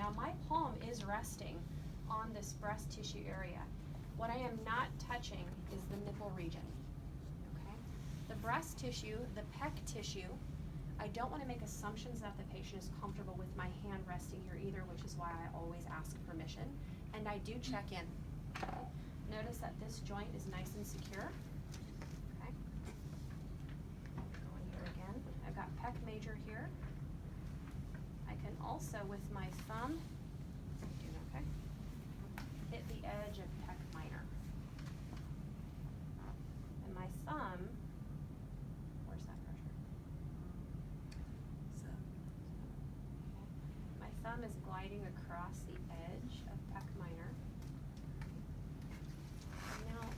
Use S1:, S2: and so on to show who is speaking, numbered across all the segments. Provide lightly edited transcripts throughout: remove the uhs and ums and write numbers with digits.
S1: Now my palm is resting on this breast tissue area. What I am not touching is the nipple region, okay? The breast tissue, the pec tissue, I don't want to make assumptions that the patient is comfortable with my hand resting here either, which is why I always ask permission, and I do check in. Okay? Notice that this joint is nice and secure. Okay. Going here again. I've got pec major here. I can also, with my thumb, okay, hit the edge of pec minor. And my thumb, where's that pressure?
S2: So,
S1: Okay. My thumb is gliding across the edge of pec minor. And now,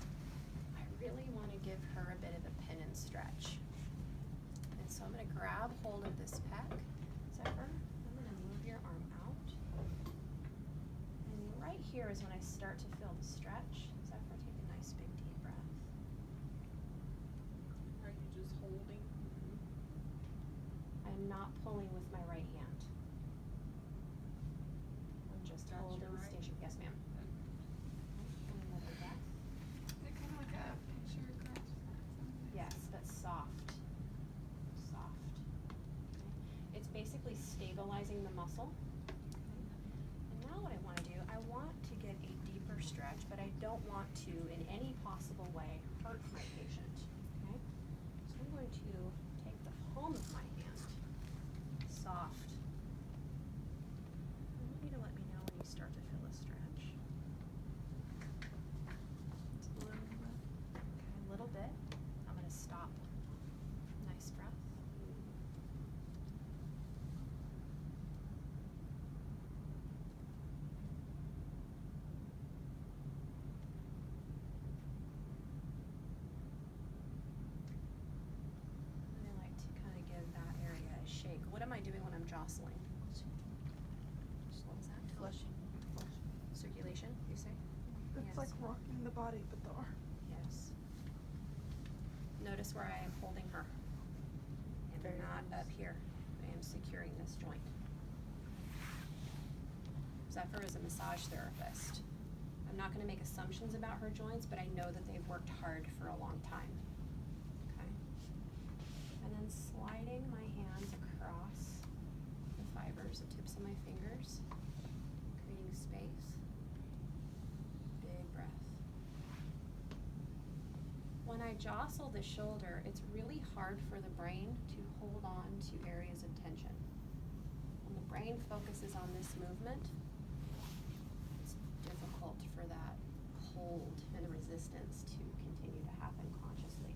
S1: I really want to give her a bit of a pin and stretch. And so I'm going to grab hold of this pec. Zephyr, I'm going to move your arm out. And right here is when I start to feel the stretch. Zephyr, take a nice big deep breath.
S2: are you just holding?
S1: I'm not pulling with my right hand. I'm just
S2: That's
S1: holding
S2: your right?
S1: station. Yes, ma'am. And another breath.
S2: Is it kind of like a picture grasp?
S1: Yes, but soft. Soft. Okay. It's basically stabilizing the muscle. And now what I want to do, I want to get a deeper stretch, but I don't want to, in any possible way, hurt my patient. Okay? So I'm going to take the palm of my hand, soft. I want you to let me know when you start to feel a stretch.
S2: It's a little bit.
S1: Okay, a little bit. I'm going to stop. Nice breath. I like to kind of give that area a shake. What am I doing when I'm jostling? What was that?
S2: Flushing.
S1: Circulation, you say?
S3: It's
S1: Yes.
S3: like rocking the body, but the arm.
S1: Yes. Notice where I am holding her. And
S2: Very
S1: not
S2: nice.
S1: up here. I am securing this joint. Zephyr is a massage therapist. I'm not going to make assumptions about her joints, but I know that they've worked hard for a long time. Okay. And then sliding my hands across the fibers, the tips of my fingers, creating space. Big breath. When I jostle the shoulder, it's really hard for the brain to hold on to areas of tension. When the brain focuses on this movement, it's difficult for that hold and resistance to continue to happen consciously.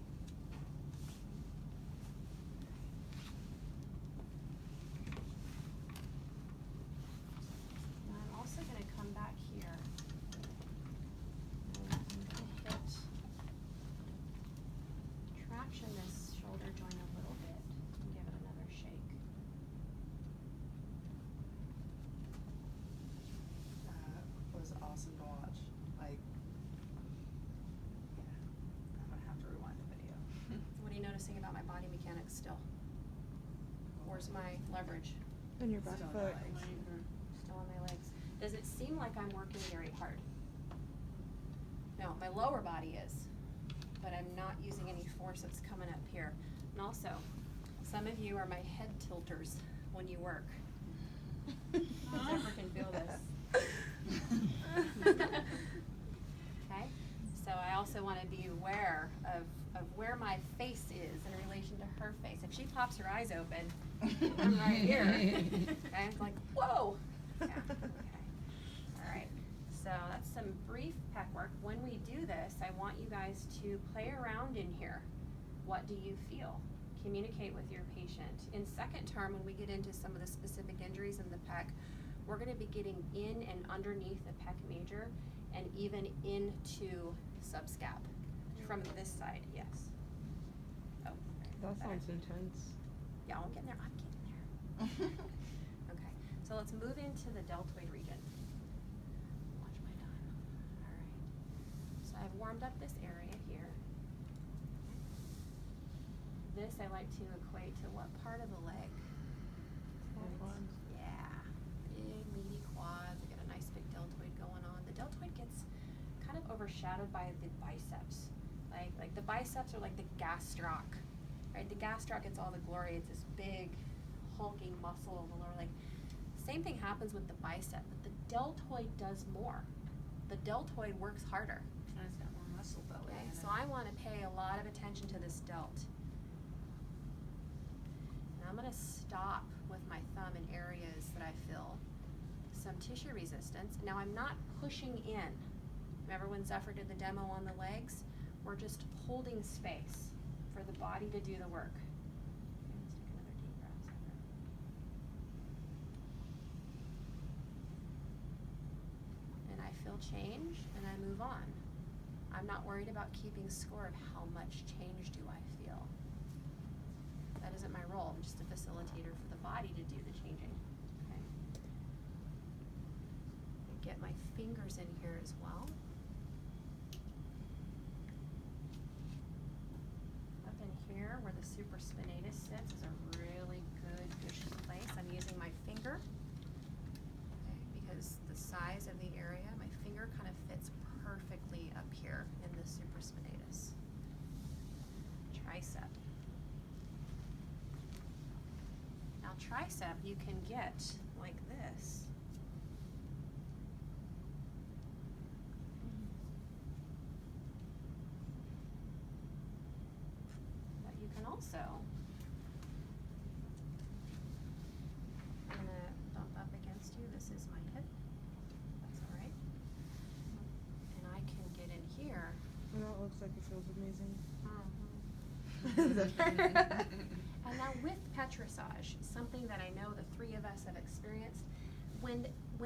S1: And I'm also going to come back here. And I'm going to hit traction this shoulder joint a little bit and give it another shake.
S4: That was awesome to watch. Like, yeah, I'm gonna have to rewind the video.
S1: What are you noticing about my body mechanics still? Where's my leverage?
S3: And your back
S4: Still
S3: foot.
S4: nice.
S1: Still on my legs. Does it seem like I'm working very hard? No, my lower body is, but I'm not using any force that's coming up here. And also, some of you are my head tilters when you work. Zephyr can feel this. Okay, so I also want to be aware of where my face is in relation to her face. If she pops her eyes open, I'm right here. Okay, it's like, whoa. Yeah, okay. All right, so that's some brief pec work. When we do this, I want you guys to play around in here. What do you feel? Communicate with your patient. In second term, when we get into some of the specific injuries in the pec, we're going to be getting in and underneath the pec major and even into subscap from this side, yes. Oh,
S3: That
S1: better.
S3: sounds intense.
S1: Yeah, I'm getting there, I'm getting there. Okay, so let's move into the deltoid region. Watch my time. All right. So I've warmed up this area here. This I like to equate to what part of the leg?
S3: Quads.
S1: Yeah, big meaty quad. overshadowed by the biceps. Like the biceps are like the gastroc, right? The gastroc gets all the glory. It's this big, hulking muscle in the lower leg. Same thing happens with the bicep, but the deltoid does more. The deltoid works harder.
S4: And it's got more muscle belly.
S1: Okay,
S4: in
S1: so
S4: it.
S1: I want to pay a lot of attention to this delt. And I'm going to stop with my thumb in areas that I feel some tissue resistance. Now I'm not pushing in. Remember when Zephyr did the demo on the legs? We're just holding space for the body to do the work. Okay, let's take another deep breath, Zephyr. And I feel change, and I move on. I'm not worried about keeping score of how much change do I feel. That isn't my role. I'm just a facilitator for the body to do the changing. Okay. And get my fingers in here as well. Up in here where the supraspinatus sits is a really good cushy place. I'm using my finger. Okay, because the size of the area, my finger kind of fits perfectly up here in the supraspinatus. Tricep. Now tricep you can get like this. But you can also, I'm gonna bump up against you. This is my hip. That's all right. And I can get in here.
S3: And that looks like it feels amazing.
S1: And now with petrissage, something that I know the three of us have experienced, when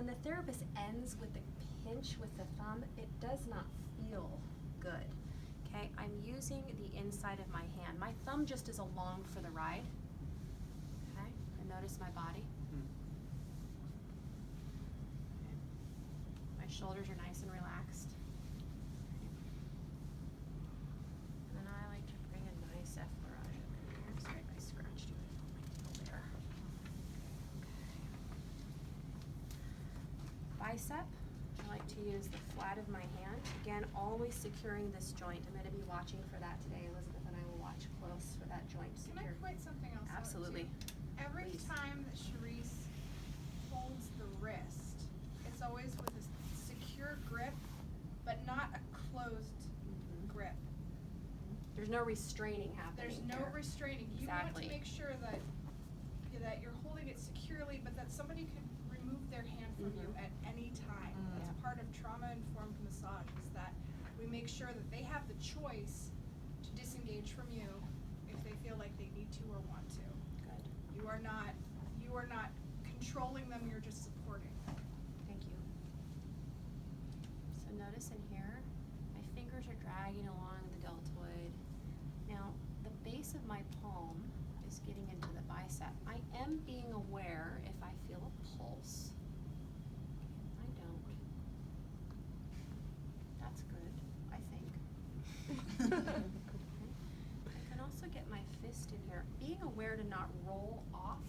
S1: the therapist ends with the pinch with the thumb, it does not feel good. Okay, I'm using the inside of my hand. My thumb just is along for the ride. Okay, and notice my body. Okay. My shoulders are nice and relaxed. And then I like to bring a nice effleurage up in here. Sorry if I scratched you on my heel there. Okay. Bicep, I like to use the flat of my hand. Again, always securing this joint. I'm going to be watching for that today. Elizabeth and I will watch close for that joint
S2: Can I
S1: secure.
S2: point something else out,
S1: Absolutely.
S2: too? Every
S1: Please.
S2: time that Sherise holds the wrist, it's always with a secure grip, but not a closed
S1: Mhm.
S2: grip.
S1: There's no restraining happening.
S2: There's no
S1: here.
S2: restraining. You want
S1: Exactly.
S2: to make sure that you're holding it securely, but that somebody could remove their hand from you
S1: Mhm.
S2: at any time. That's
S1: Yeah.
S2: part of trauma-informed massage, is that we make sure that they have the choice to disengage from you if they feel like they need to or want to.
S1: Good.
S2: You are not controlling them, you're just supporting.
S1: Thank you. So notice in here, my fingers are dragging along the deltoid. Now, the base of my palm is getting into the bicep. I am being aware if I feel a pulse. I don't. That's good, I think. Okay. I can also get my fist in here. Being aware to not roll off,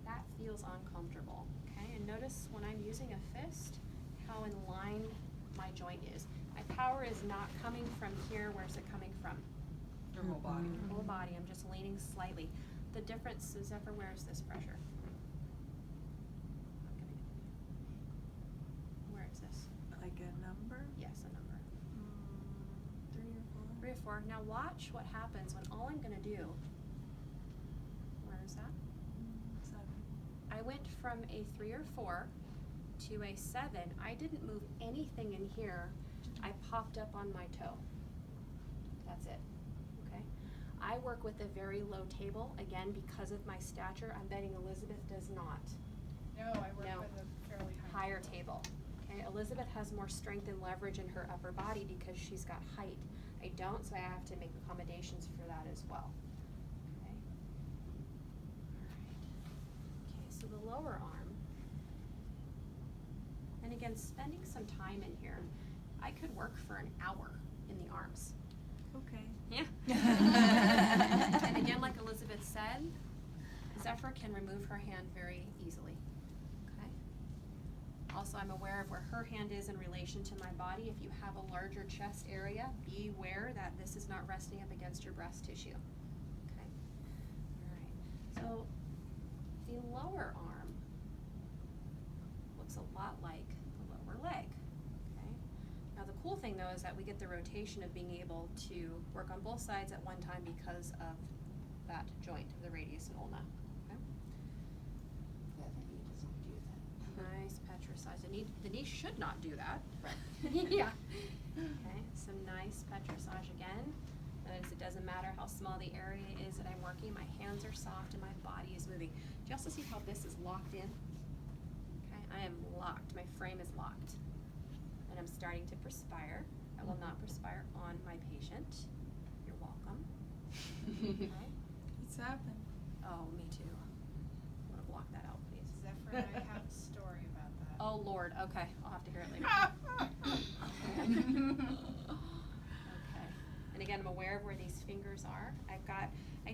S1: that feels uncomfortable, okay? And notice when I'm using a fist, how in line my joint is. My power is not coming from here, where's it coming from?
S4: Your whole body.
S1: Whole body, I'm just leaning slightly. The difference is, Zephyr, where is this pressure? Where is this?
S4: Like a number?
S1: Yes, a number.
S4: 3 or 4.
S1: 3 or 4. Now watch what happens when all I'm gonna do, where is that?
S4: 7.
S1: I went from a 3 or 4 to a 7. I didn't move anything in here. I popped up on my toe. That's it, okay? I work with a very low table, again, because of my stature. I'm betting Elizabeth does not.
S2: No, I work
S1: No.
S2: with a fairly
S1: Higher table, okay? Elizabeth has more strength and leverage in her upper body because she's got height. I don't, so I have to make accommodations for that as well, okay? Alright. Okay, so the lower arm. And again, spending some time in here. I could work for an hour in the arms.
S4: Okay.
S1: Yeah. And again, like Elizabeth said, Zephyr can remove her hand very easily. Okay. Also also, I'm aware of where her hand is in relation to my body. If you have a larger chest area, be aware that this is not resting up against your breast tissue. Okay? Alright. So, the lower arm looks a lot like the lower leg. Okay? Now, the cool thing, though, is that we get the rotation of being able to work on both sides at one time because of that joint, the radius and ulna. Okay?
S4: Yeah, the knee doesn't do that.
S1: Nice petricide. The knee should not do that.
S4: Right.
S1: Yeah. Okay, some nice petrissage again. Notice it doesn't matter how small the area is that I'm working, my hands are soft and my body is moving. Do you also see how this is locked in? Okay, I am locked, my frame is locked. And I'm starting to perspire. I will not perspire on my patient. You're welcome. Okay.
S3: It's happened.
S1: Oh, me too. I wanna block that out, please.
S2: Zephyr and I have a story about that.
S1: Oh Lord, okay, I'll have to hear it later. Okay, and again, I'm aware of where these fingers are. I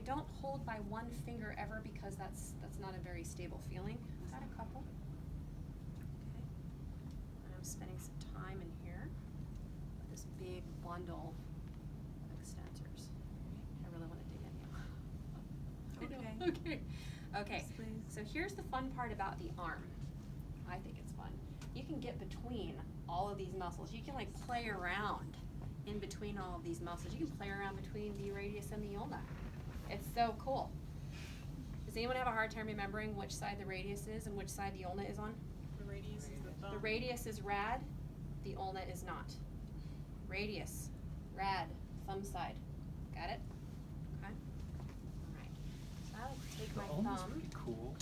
S1: don't hold by one finger ever because that's not a very stable feeling. I've got a couple. Okay, and I'm spending some time in here with this big bundle of extensors. I really wanna dig in now.
S3: Okay.
S1: Okay,
S3: Yes, please.
S1: so here's the fun part about the arm. I think it's fun. You can get between all of these muscles. You can like play around in between all of these muscles. You can play around between the radius and the ulna. It's so cool. Does anyone have a hard time remembering which side the radius is and which side the ulna is on?
S2: The radius is the thumb.
S1: The radius is rad, the ulna is not. Radius, rad, thumb side. Got it? Okay. Alright. So I like to take my
S5: ulna's
S1: thumb.
S5: pretty cool.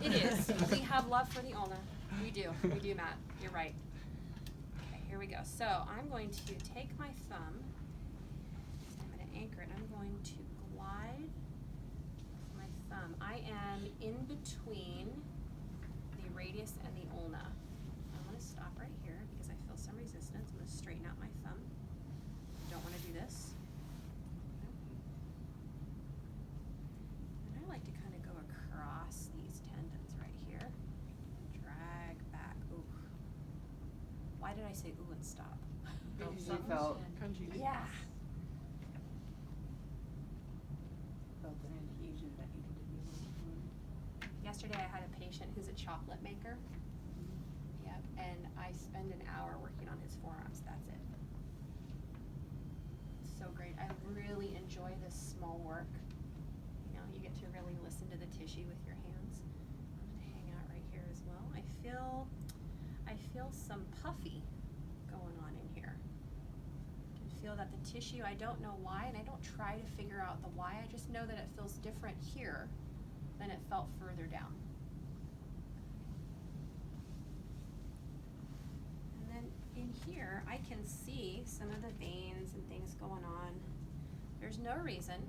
S1: It is. We have love for the ulna. We do, Matt. You're right. Okay, here we go. So I'm going to take my thumb, I'm going to anchor it, I'm going to glide my thumb. I am in between the radius and the ulna. I'm going to stop right here because I feel some resistance. I'm going to straighten out my thumb. Don't want to do this. And I like to kind of go across these tendons right here. Drag back. Ooh. Why did I say ooh and stop?
S4: Because you
S3: Something
S4: felt
S3: crunchy.
S1: Yeah.
S4: felt an adhesion that needed to be moved.
S1: Yesterday I had a patient who's a chocolate maker. Yep, and I spend an hour working on his forearms. That's it. It's so great. I really enjoy this small work. You know, you get to really listen to the tissue with your hands. I'm gonna hang out right here as well. I feel some puffy going on in here. I can feel that the tissue, I don't know why, and I don't try to figure out the why, I just know that it feels different here than it felt further down. And then in here, I can see some of the veins and things going on. There's no reason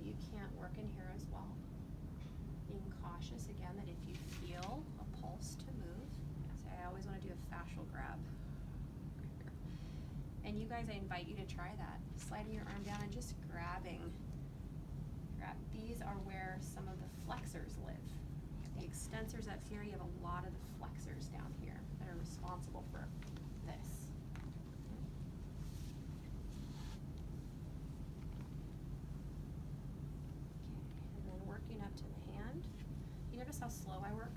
S1: you can't work in here as well. Being cautious again that if you feel a pulse to move, so I always want to do a fascial grab. And you guys, I invite you to try that. Sliding your arm down and just grabbing. These are where some of the flexors live. The extensors up here, you have a lot of the flexors down here that are responsible for this. Okay, and then working up to the hand. You notice how slow I work?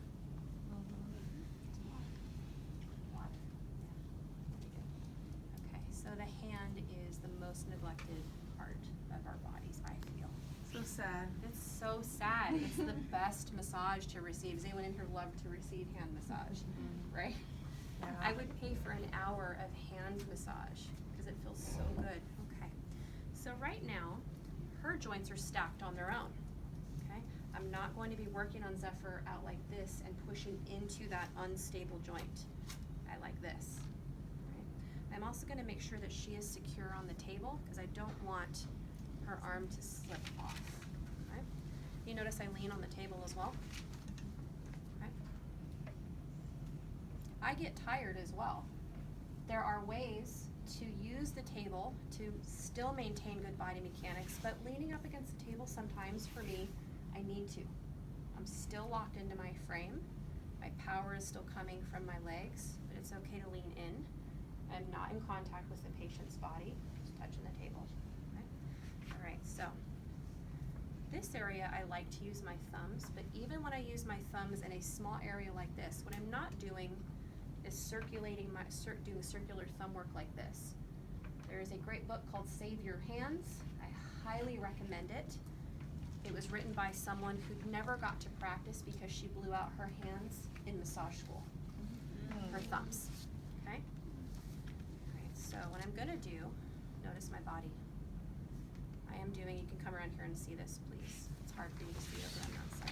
S1: Water. Yeah. Okay, so the hand is the most neglected part of our bodies, I feel.
S3: So sad.
S1: It's so sad. It's the best massage to receive. Does anyone in here love to receive hand massage? Right?
S3: Yeah.
S1: I would pay for an hour of hand massage because it feels so good. Okay. So right now, her joints are stacked on their own. Okay? I'm not going to be working on Zephyr out like this and pushing into that unstable joint. I like this. Right? I'm also going to make sure that she is secure on the table because I don't want her arm to slip off. Okay? You notice I lean on the table as well. Okay? I get tired as well. There are ways to use the table to still maintain good body mechanics, but leaning up against the table sometimes for me, I need to. I'm still locked into my frame. My power is still coming from my legs, but it's okay to lean in. I'm not in contact with the patient's body, just touching the table. Okay? All right, so this area I like to use my thumbs, but even when I use my thumbs in a small area like this, what I'm not doing is circulating doing circular thumb work like this. There is a great book called Save Your Hands. I highly recommend it. It was written by someone who never got to practice because she blew out her hands in massage school. Her thumbs, okay? All right, so what I'm gonna do, notice my body. I am doing, you can come around here and see this, please. It's hard for you to see over on that